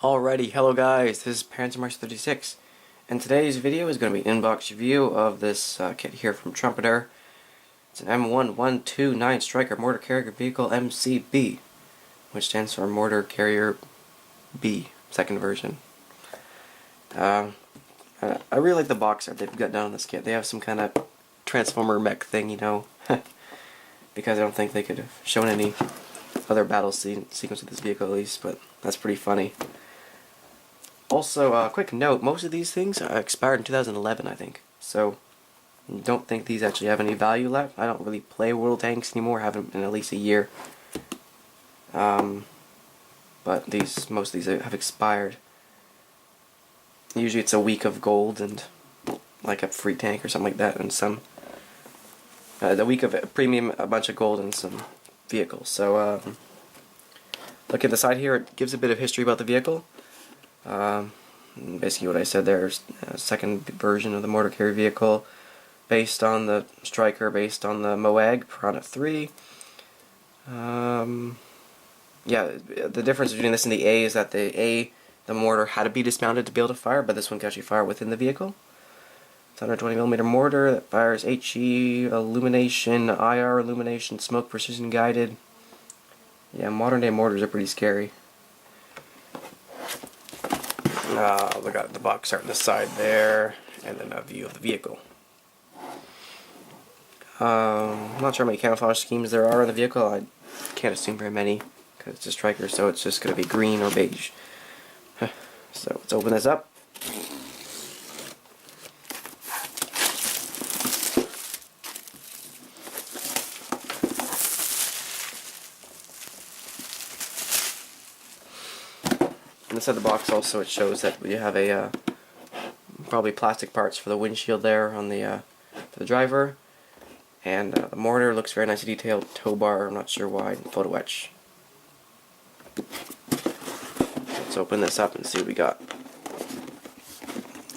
Alrighty, hello guys, this is PanzerMarch36, and today's video is going to be an inbox review of this kit here from Trumpeter. It's an M1129 Stryker Mortar Carrier Vehicle MCB, which stands for Mortar Carrier B, second version. I really like the box art they've got down on this kit. They have some kind of Transformer mech thing, you know, because I don't think they could have shown any other battle sequence with this vehicle at least, but that's pretty funny. Also, quick note, most of these things expired in 2011, I think, so don't think these actually have any value left. I don't really play World Tanks anymore, haven't in at least a year. But most of these have expired. Usually it's a week of gold and like a free tank or something like that, and some the week of premium, a bunch of gold and some vehicles. So look at the side here, it gives a bit of history about the vehicle. Basically what I said there is a second version of the Mortar Carrier vehicle, based on the Stryker, based on the Moag Piranha 3. Yeah, the difference between this and the A is that the mortar had to be dismounted to be able to fire, but this one can actually fire within the vehicle. It's a 120mm mortar that fires HE, illumination, IR illumination, smoke, precision guided. Yeah, modern day mortars are pretty scary. Look at the box art on the side there, and then a view of the vehicle. I'm not sure how many camouflage schemes there are in the vehicle. I can't assume very many, because it's a Stryker, so it's just going to be green or beige. So let's open this up. Inside the box also it shows that you have a probably plastic parts for the windshield there on the for the driver, and the mortar looks very nicely detailed. Tow bar, I'm not sure why. Photo etch. Let's open this up and see what we got.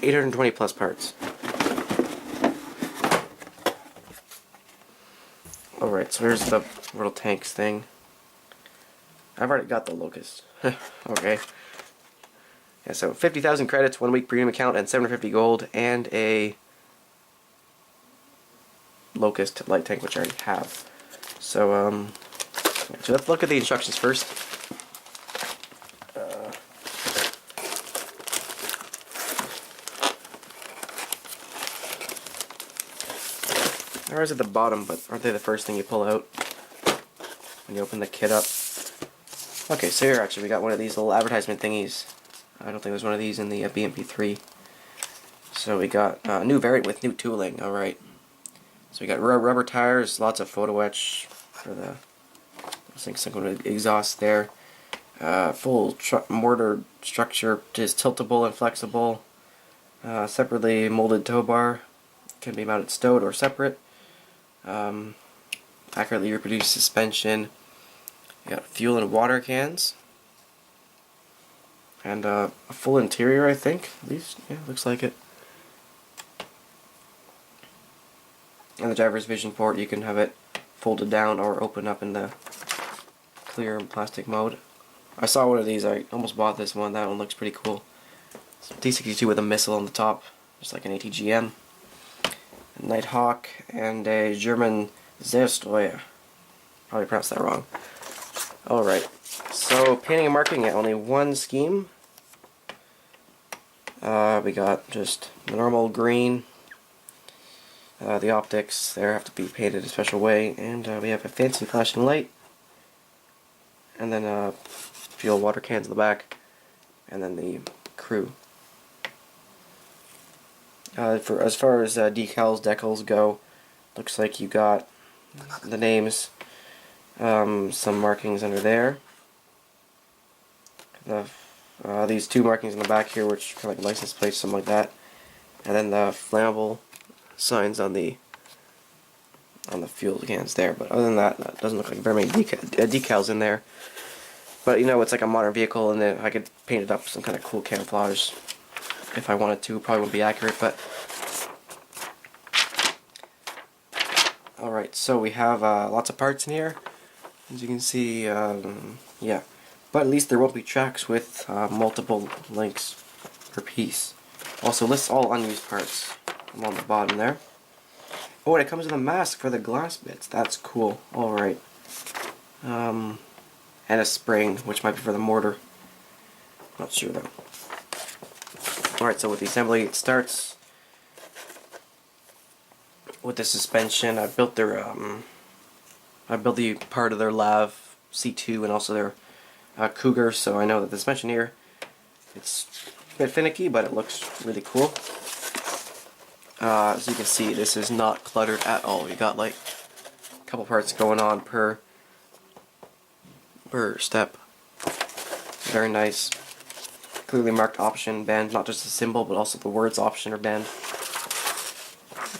820 plus parts. Alright, so here's the little tanks thing. I've already got the Locust. Okay. Yeah, so 50,000 credits, 1 week premium account, and 750 gold, and a Locust light tank, which I already have. So, so let's look at the instructions first. They're always at the bottom, but aren't they the first thing you pull out when you open the kit up? Okay, so here actually we got one of these little advertisement thingies. I don't think there's one of these in the BMP3. So we got a new variant with new tooling. Alright. So we got rubber tires, lots of photo etch for the, I think some kind of exhaust there. Full mortar structure, just tiltable and flexible. Separately molded tow bar. Can be mounted stowed or separate. Accurately reproduced suspension. You got fuel and water cans. And a full interior, I think. At least, yeah, looks like it. And the driver's vision port, you can have it folded down or open up in the clear plastic mode. I saw one of these, I almost bought this one. That one looks pretty cool. It's T-62 with a missile on the top, just like an ATGM. A Nighthawk and a German Zerstörer. Probably pronounced that wrong. Alright, so painting and marking, only one scheme. We got just the normal green. The optics there have to be painted a special way, and we have a fancy flashing light, and then fuel water cans in the back, and then the crew. For as far as decals go, looks like you got the names, some markings under there. These two markings in the back here, which are kind of like license plates, something like that, and then the flammable signs on the fuel cans there. But other than that, that doesn't look like very many decals in there. But you know, it's like a modern vehicle, and then I could paint it up with some kind of cool camouflage if I wanted to. Probably wouldn't be accurate, but alright. So we have lots of parts in here, as you can see. Yeah. but at least there won't be tracks with multiple links per piece. Also lists all unused parts along the bottom there. Oh, and it comes with a mask for the glass bits. That's cool. Alright. And a spring, which might be for the mortar. Not sure though. Alright, so with the assembly, it starts with the suspension. I built their the part of their Lav C2 and also their Cougar, so I know that the suspension here, it's a bit finicky, but it looks really cool. As you can see, this is not cluttered at all. You got like a couple parts going on per step. Very nice. Clearly marked option band, not just the symbol, but also the words option or band.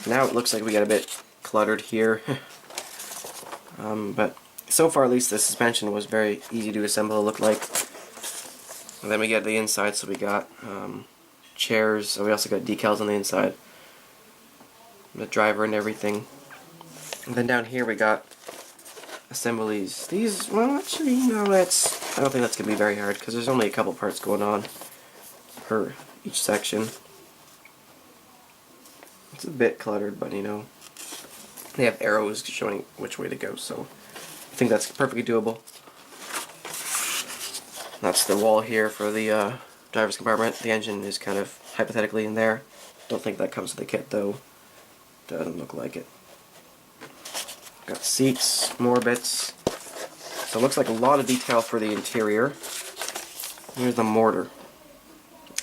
Now it looks like we get a bit cluttered here. But so far at least the suspension was very easy to assemble, it looked like. And then we get the inside, so we got chairs, so we also got decals on the inside. The driver and everything. And then down here we got assemblies. These, well actually, no, I don't think that's going to be very hard, because there's only a couple parts going on per each section. It's a bit cluttered, but you know, they have arrows showing which way to go, so I think that's perfectly doable. That's the wall here for the driver's compartment. The engine is kind of hypothetically in there. Don't think that comes with the kit though. Doesn't look like it. Got seats, more bits. So it looks like a lot of detail for the interior. Here's the mortar.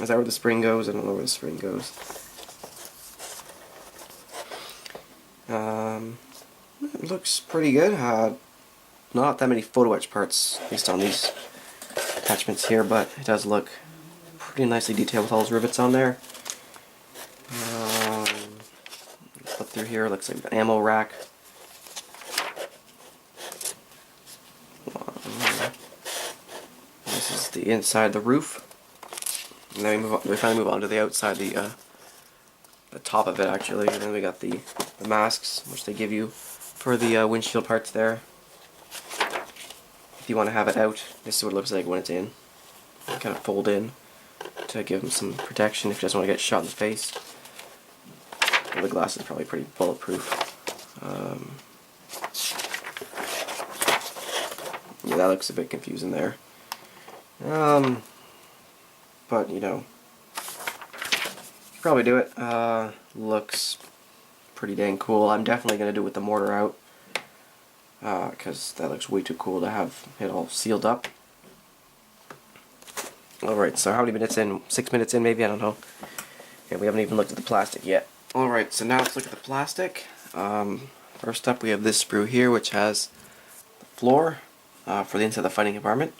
Is that where the spring goes? I don't know where the spring goes. It looks pretty good. Not that many photo etch parts based on these attachments here, but it does look pretty nicely detailed with all those rivets on there. Flip through here, looks like an ammo rack. This is the inside, the roof. And then we finally move on to the outside, the top of it actually. And then we got the masks, which they give you for the windshield parts there. If you want to have it out, this is what it looks like when it's in. You kind of fold in to give them some protection if you just want to get shot in the face. Well, the glass is probably pretty bulletproof. Yeah, that looks a bit confusing there. But you know, probably do it. Looks pretty dang cool. I'm definitely gonna do it with the mortar out, because that looks way too cool to have it all sealed up. Alright, so how many minutes in? 6 minutes in maybe? I don't know. Yeah, we haven't even looked at the plastic yet. Alright, so now let's look at the plastic. First up we have this sprue here, which has the floor for the inside of the fighting compartment.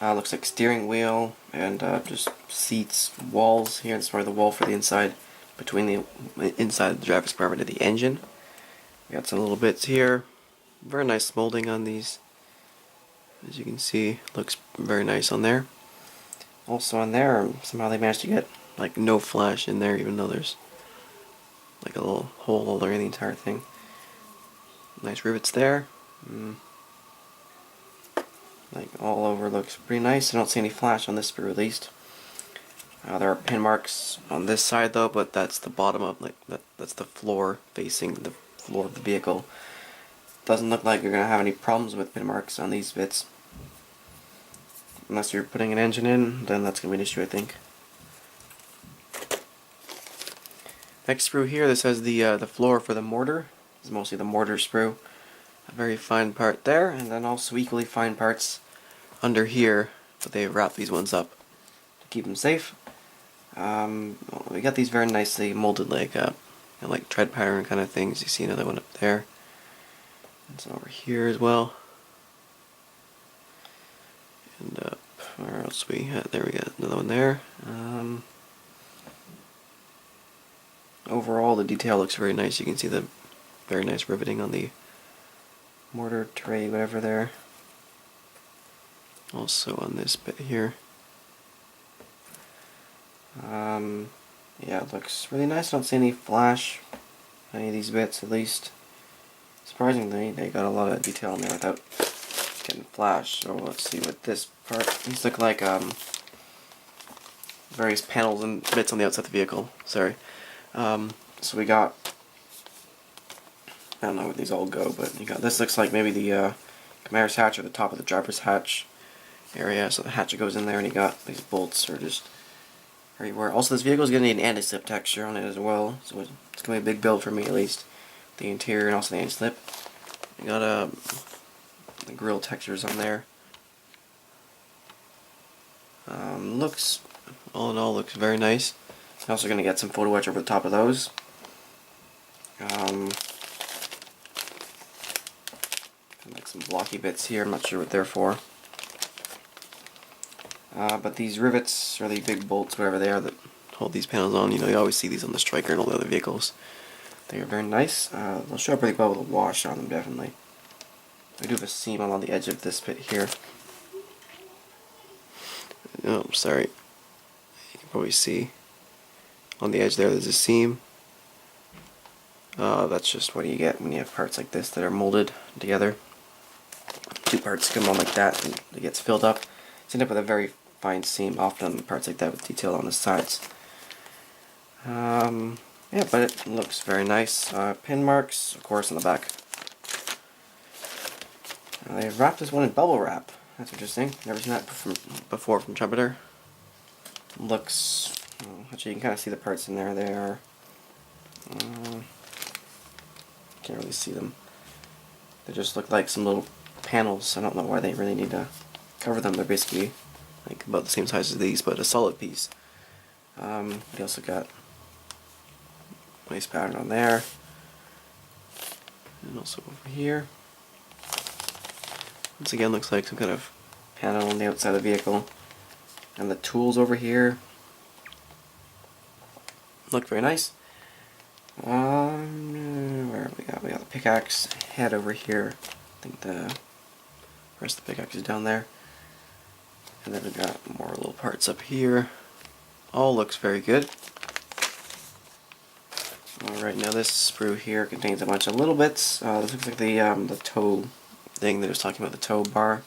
Looks like steering wheel and just seats, walls here. It's part of the wall for the inside, between the inside of the driver's compartment and the engine. We got some little bits here. Very nice molding on these. As you can see, looks very nice on there. Also on there, somehow they managed to get like no flash in there, even though there's like a little hole all around the entire thing. Nice rivets there. Like all over, looks pretty nice. I don't see any flash on this sprue at least. There are pin marks on this side though, but that's the bottom of that's the floor facing the floor of the vehicle. Doesn't look like you're gonna have any problems with pin marks on these bits. Unless you're putting an engine in, then that's gonna be an issue, I think. Next sprue here, this has the floor for the mortar. This is mostly the mortar sprue. A very fine part there, and then also equally fine parts under here, but they wrap these ones up to keep them safe. We got these very nicely molded, like tread pattern kind of things. You see another one up there. It's over here as well. And up, where else we had? There we go, another one there. Overall, the detail looks very nice. You can see the very nice riveting on the mortar tray, whatever there. Also on this bit here. Yeah, it looks really nice. I don't see any flash on any of these bits, at least. Surprisingly, they got a lot of detail in there without getting flashed. So let's see what this part. These look like various panels and bits on the outside of the vehicle. Sorry. So we got, I don't know where these all go, but you got, this looks like maybe the commander's hatch or the top of the driver's hatch area. So the hatch goes in there, and you got these bolts are just everywhere. Also, this vehicle is going to need an anti-slip texture on it as well, so it's going to be a big build for me at least. The interior and also the anti-slip. You got the grille textures on there. Looks, all in all, looks very nice. I'm also going to get some photo etch over the top of those. Like some blocky bits here, I'm not sure what they're for. But these rivets, or the big bolts, whatever they are, that hold these panels on, you know, you always see these on the Stryker and all the other vehicles. They are very nice. They'll show up really well with a wash on them, definitely. I do have a seam along the edge of this bit here. Oh, sorry. You can probably see on the edge there's a seam. That's just what you get when you have parts like this that are molded together. Two parts come on like that, and it gets filled up. So you end up with a very fine seam, often on parts like that with detail on the sides. Yeah, but it looks very nice. Pin marks, of course, on the back. They've wrapped this one in bubble wrap. That's interesting. Never seen that before from Trumpeter. Looks, actually you can kind of see the parts in there. They are, can't really see them. They just look like some little panels. I don't know why they really need to cover them. They're basically like about the same size as these, but a solid piece. We also got a nice pattern on there, and also over here. Once again, looks like some kind of panel on the outside of the vehicle, and the tools over here look very nice. Where have we got? We got the pickaxe head over here. I think the rest of the pickaxe is down there. And then we got more little parts up here. All looks very good. Alright, now this sprue here contains a bunch of little bits. This looks like the toe thing that I was talking about, the toe bar.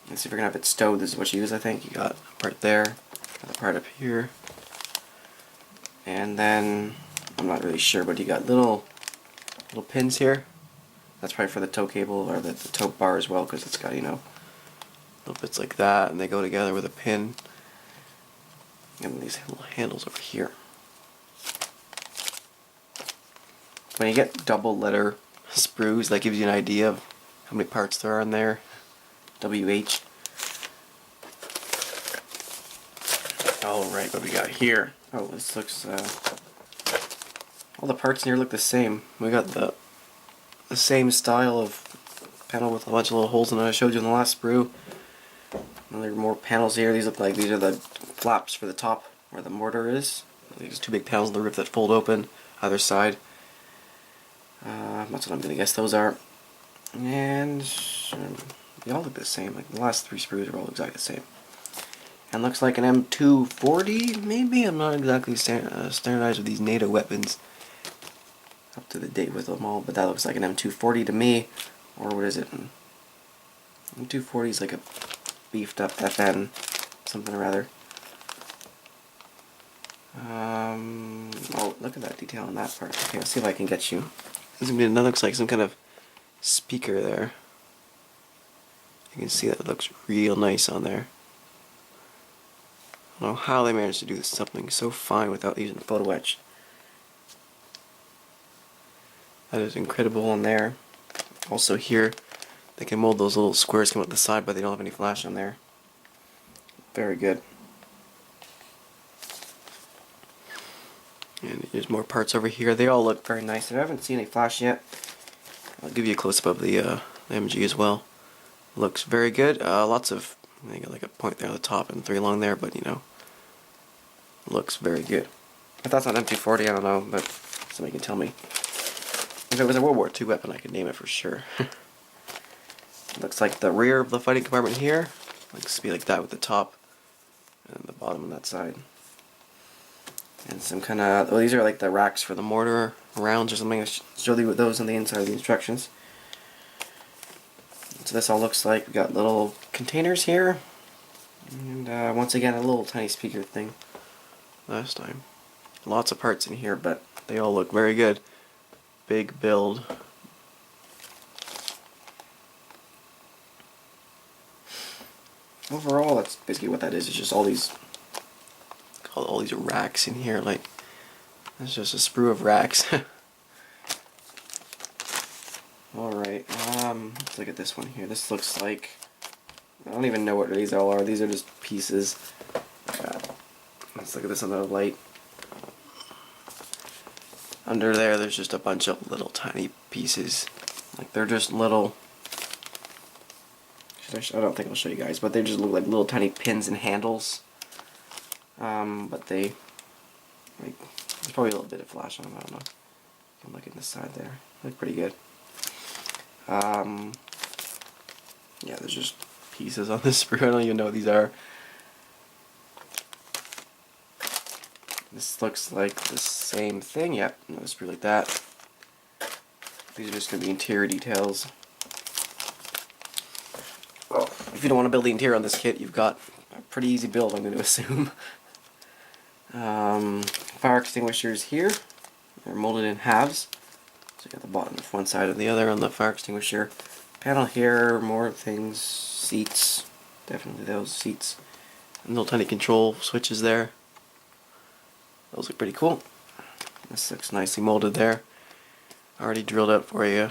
Let's see if we're going to have it stowed. This is what you use, I think. You got a part there, got a part up here. And then, I'm not really sure, but you got little pins here. That's probably for the toe cable, or the toe bar as well, because it's got, you know, little bits like that, and they go together with a pin. And these little handles over here. When you get double letter sprues, that gives you an idea of how many parts there are in there. WH. Alright, what we got here? Oh, this looks, all the parts in here look the same. We got the same style of panel with a bunch of little holes in it I showed you in the last sprue. And there are more panels here. These look like these are the flaps for the top where the mortar is. These two big panels on the roof that fold open either side. That's what I'm going to guess those are. And they all look the same. Like the last three sprues are all exactly the same. And looks like an M240, maybe? I'm not exactly standardized with these NATO weapons. Up to the date with them all, but that looks like an M240 to me. Or what is it? M240 is like a beefed up FN, something or other. Oh, look at that detail on that part. Okay, let's see if I can get you. That looks like some kind of speaker there. You can see that it looks real nice on there. I don't know how they managed to do something so fine without using photo etch. That is incredible on there. Also here, they can mold those little squares come out the side, but they don't have any flash on there. Very good. And there's more parts over here. They all look very nice. I haven't seen any flash yet. I'll give you a close-up of the MG as well. Looks very good. Lots of, I think, like a point there on the top and three along there, but you know, looks very good. If that's not M240, I don't know, but somebody can tell me. If it was a World War II weapon, I could name it for sure. Looks like the rear of the fighting compartment here. Looks to be like that with the top and the bottom on that side. And some kind of, oh, these are like the racks for the mortar rounds or something. I showed you those on the inside of the instructions. So this all looks like we got little containers here, and once again a little tiny speaker thing. Last time, lots of parts in here, but they all look very good. Big build. Overall, that's basically what that is. It's just all these racks in here. Like, it's just a sprue of racks. Alright, let's look at this one here. This looks like, I don't even know what these all are. These are just pieces. Let's look at this under the light. Under there's just a bunch of little tiny pieces. Like, they're just little, I don't think I'll show you guys, but they just look like little tiny pins and handles. But they, like, there's probably a little bit of flash on them, I don't know. You can look at this side there. They look pretty good. Yeah, there's just pieces on this sprue. I don't even know what these are. This looks like the same thing. Yep, another sprue like that. These are just going to be interior details. Well, if you don't want to build the interior on this kit, you've got a pretty easy build, I'm going to assume. Fire extinguishers here. They're molded in halves. So you got the bottom of one side and the other on the fire extinguisher. Panel here, more things, seats, definitely those seats. And little tiny control switches there. Those look pretty cool. This looks nicely molded there. Already drilled out for you.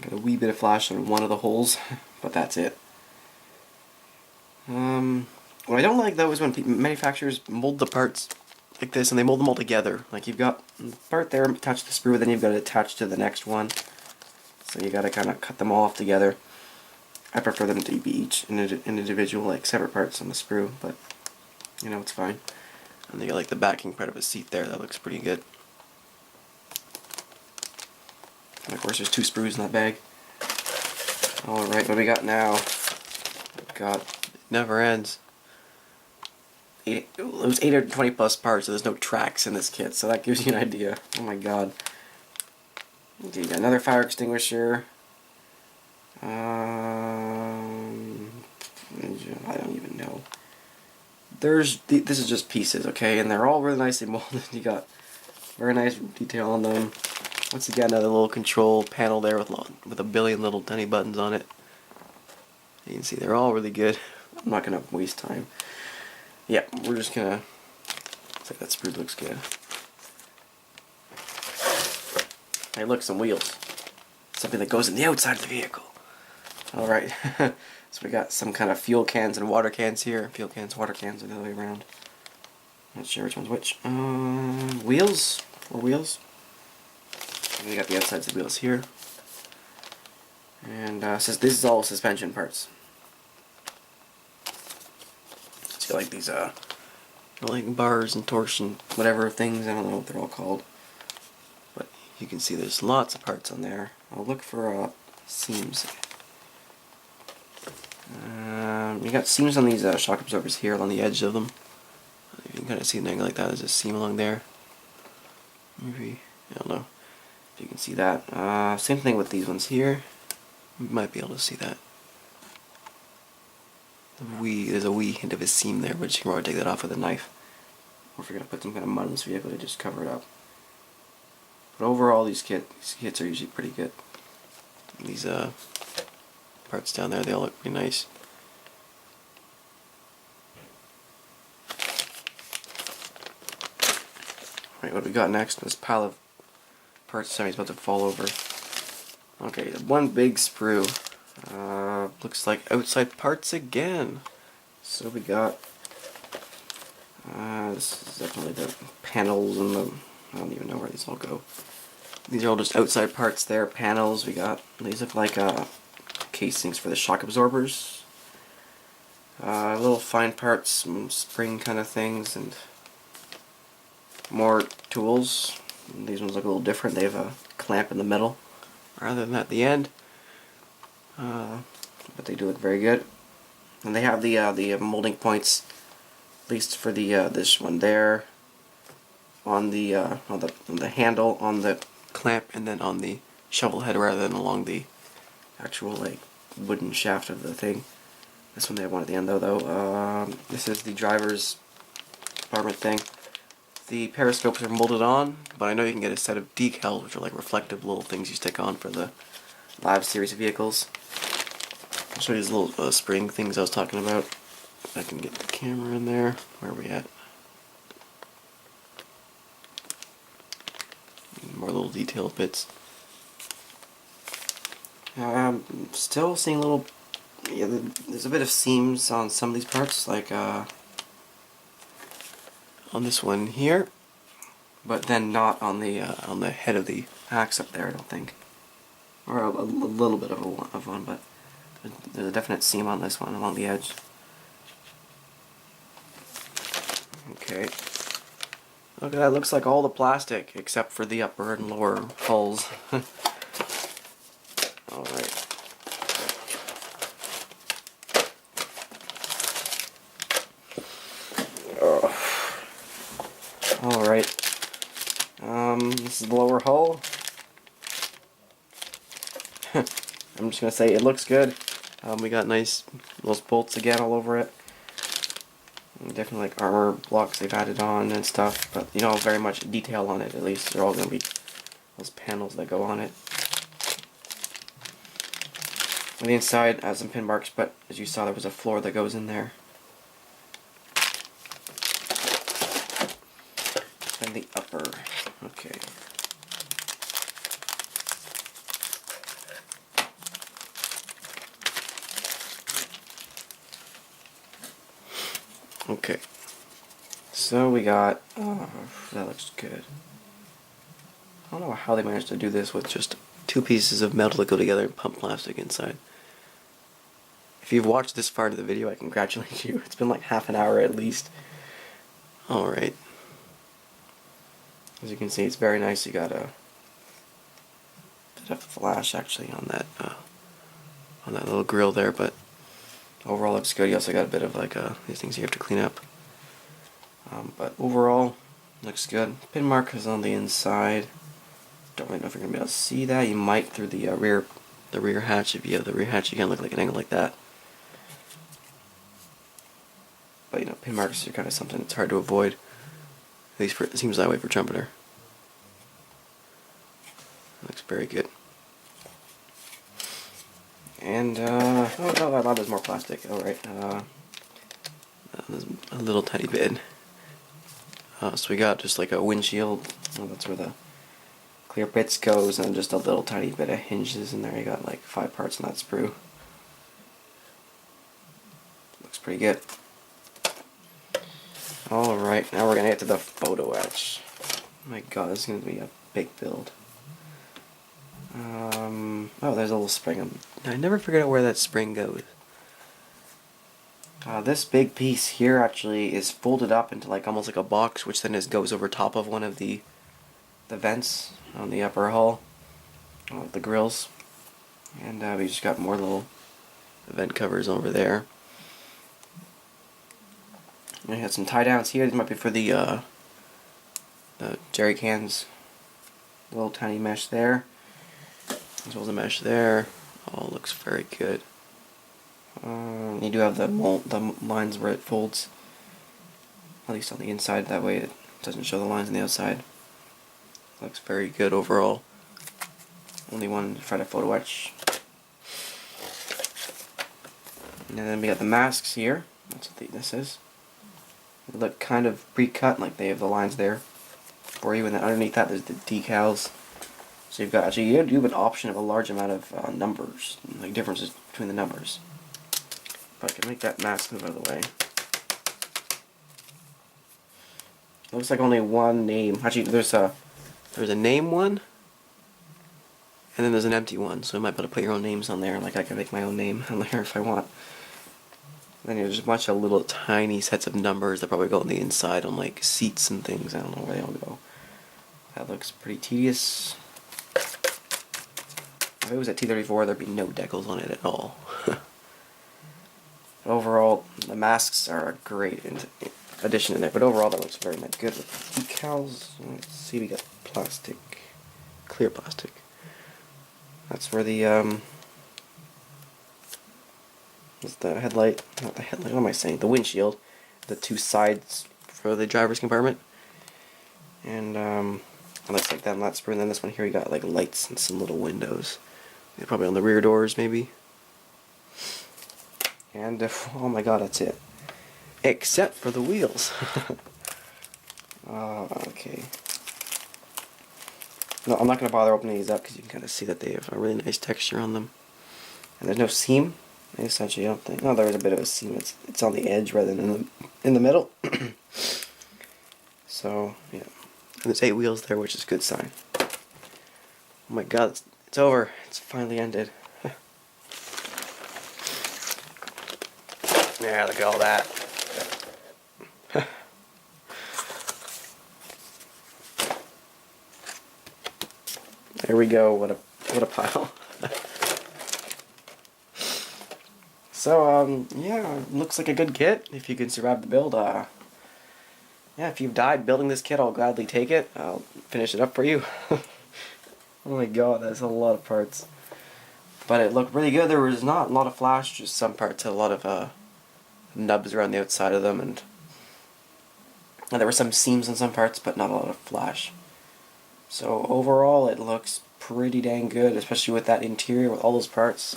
Got a wee bit of flash on one of the holes, but that's it. What I don't like though is when manufacturers mold the parts like this and they mold them all together. Like, you've got the part there attached to the sprue, then you've got it attached to the next one. So you got to kind of cut them all off together. I prefer them to be each individual, like, separate parts on the sprue, but you know, it's fine. And they got like the backing part of a seat there. That looks pretty good. And of course, there's 2 sprues in that bag. Alright, what do we got now? We've got, it never ends. It was 820 plus parts, so there's no tracks in this kit, so that gives you an idea. Oh my god. Okay, you got another fire extinguisher. I don't even know. This is just pieces, okay, and they're all really nicely molded. You got very nice detail on them. Once again, another little control panel there with a billion little tiny buttons on it. You can see they're all really good. I'm not gonna waste time. Yeah, we're just gonna say that sprue looks good. Hey, look, some wheels. Something that goes in the outside of the vehicle. Alright, so we got some kind of fuel cans and water cans here. Fuel cans, water cans, the other way around. Not sure which one's which. Wheels? 4 wheels. And we got the outsides of the wheels here. And says this is all suspension parts. So like these like bars and torsion, whatever things, I don't know what they're all called. But you can see there's lots of parts on there. I'll look for seams. You got seams on these shock absorbers here along the edge of them. You can kind of see an angle like that. There's a seam along there. Maybe, I don't know if you can see that. Same thing with these ones here. You might be able to see that. There's a wee hint of a seam there, but you can probably take that off with a knife. Or if you're going to put some kind of mud in this vehicle to just cover it up. But overall, these kits are usually pretty good. These parts down there, they all look pretty nice. Alright, what we got next? This pile of parts Sammy's about to fall over. Okay, one big sprue. Looks like outside parts again. So we got this is definitely the panels and the, I don't even know where these all go. These are all just outside parts there, panels. We got, these look like casings for the shock absorbers. Little fine parts, some spring kind of things, and more tools. And these ones look a little different. They have a clamp in the middle rather than at the end. But they do look very good. And they have the molding points, at least for the this one there, on the handle, on the clamp, and then on the shovel head rather than along the actual like wooden shaft of the thing. This one they have one at the end though. This is the driver's compartment thing. The periscopes are molded on, but I know you can get a set of decals, which are like reflective little things you stick on for the live series vehicles. I'll show you these little spring things I was talking about. If I can get the camera in there. Where are we at? More little detailed bits. Still seeing little. Yeah, there's a bit of seams on some of these parts, like on this one here, but then not on the head of the axe up there, I don't think. Or a little bit of one, but there's a definite seam on this one along the edge. Okay. Look at that, looks like all the plastic except for the upper and lower hulls. Alright. Alright. This is the lower hull. I'm just gonna say it looks good. We got nice those bolts again all over it. Definitely like armor blocks they've added on and stuff, but you know, very much detail on it. At least they're all gonna be those panels that go on it. On the inside has some pin marks, but as you saw, there was a floor that goes in there. And the upper. Okay. Okay. So we got. Oh, that looks good. I don't know how they managed to do this with just two pieces of metal that go together and pump plastic inside. If you've watched this far into the video, I congratulate you. It's been like half an hour at least. Alright. As you can see, it's very nice. You got a bit of flash actually on that little grill there, but overall looks good. You also got a bit of like these things you have to clean up. But overall, looks good. Pin mark is on the inside. Don't really know if you're gonna be able to see that. You might through the rear hatch. If you have the rear hatch, you can look like an angle like that. But you know, pin marks are kind of something that's hard to avoid. At least it seems that way for Trumpeter. Looks very good. And oh no, there's more plastic. All right, there's a little tiny bit. So we got just like a windshield. Oh, that's where the clear bits goes, and just a little tiny bit of hinges in there. You got like 5 parts in that sprue. Looks pretty good. Alright, now we're gonna get to the photo etch. My god, this is gonna be a big build. Oh, there's a little spring. I never figured out where that spring goes. This big piece here actually is folded up into like almost like a box, which then goes over top of one of the vents on the upper hull of the grills. And we just got more little vent covers over there. We had some tie downs here. These might be for the jerry cans. Little tiny mesh there, as well as a mesh there. All looks very good. You do have the lines where it folds, at least on the inside. That way it doesn't show the lines on the outside. Looks very good overall. Only one try to photo etch. And then we got the masks here. That's what this is. They look kind of pre-cut, like they have the lines there for you, and then underneath that there's the decals. So you've got, actually you do have an option of a large amount of numbers, like differences between the numbers. But I can make that mask move out of the way. Looks like only one name. Actually, there's a name one, and then there's an empty one. So you might be able to put your own names on there. Like I can make my own name on there if I want. Then there's a bunch of little tiny sets of numbers that probably go on the inside on like seats and things. I don't know where they all go. That looks pretty tedious. If it was at T34, there'd be no decals on it at all. Overall, the masks are a great addition in there, but overall that looks very much good with decals. Let's see, we got plastic, clear plastic. That's where the it's the headlight, not the headlight, what am I saying? The windshield, the two sides for the driver's compartment. And looks like that on that sprue. And then this one here, you got like lights and some little windows. They're probably on the rear doors, maybe. And oh my god, that's it. Except for the wheels. Okay. No, I'm not going to bother opening these up because you can kind of see that they have a really nice texture on them. And there's no seam. Essentially, I don't think. No, there is a bit of a seam. It's on the edge rather than in the middle. So yeah, and there's 8 wheels there, which is a good sign. Oh my god, it's over. It's finally ended. Yeah, look at all that. There we go. What a pile. So yeah, looks like a good kit if you can survive the build. Yeah, if you've died building this kit, I'll gladly take it. I'll finish it up for you. Oh my god, that's a lot of parts. But it looked really good. There was not a lot of flash, just some parts had a lot of nubs around the outside of them, and there were some seams in some parts, but not a lot of flash. So overall, it looks pretty dang good, especially with that interior with all those parts.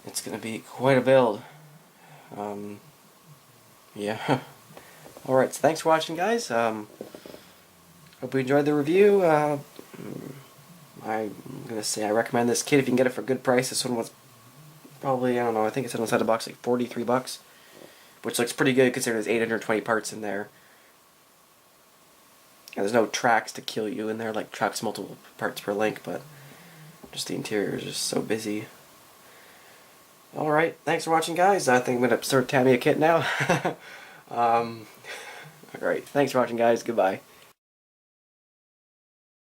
It's gonna be quite a build. Yeah. Alright, so thanks for watching, guys. Hope you enjoyed the review. I'm gonna say I recommend this kit if you can get it for a good price. This one was probably, I don't know, I think it's inside the box like 43 bucks, which looks pretty good considering there's 820 parts in there. And there's no tracks to kill you in there, like tracks multiple parts per link, but just the interior is just so busy. Alright, thanks for watching, guys. I think I'm going to start Tammy a kit now. Alright, thanks for watching, guys. Goodbye.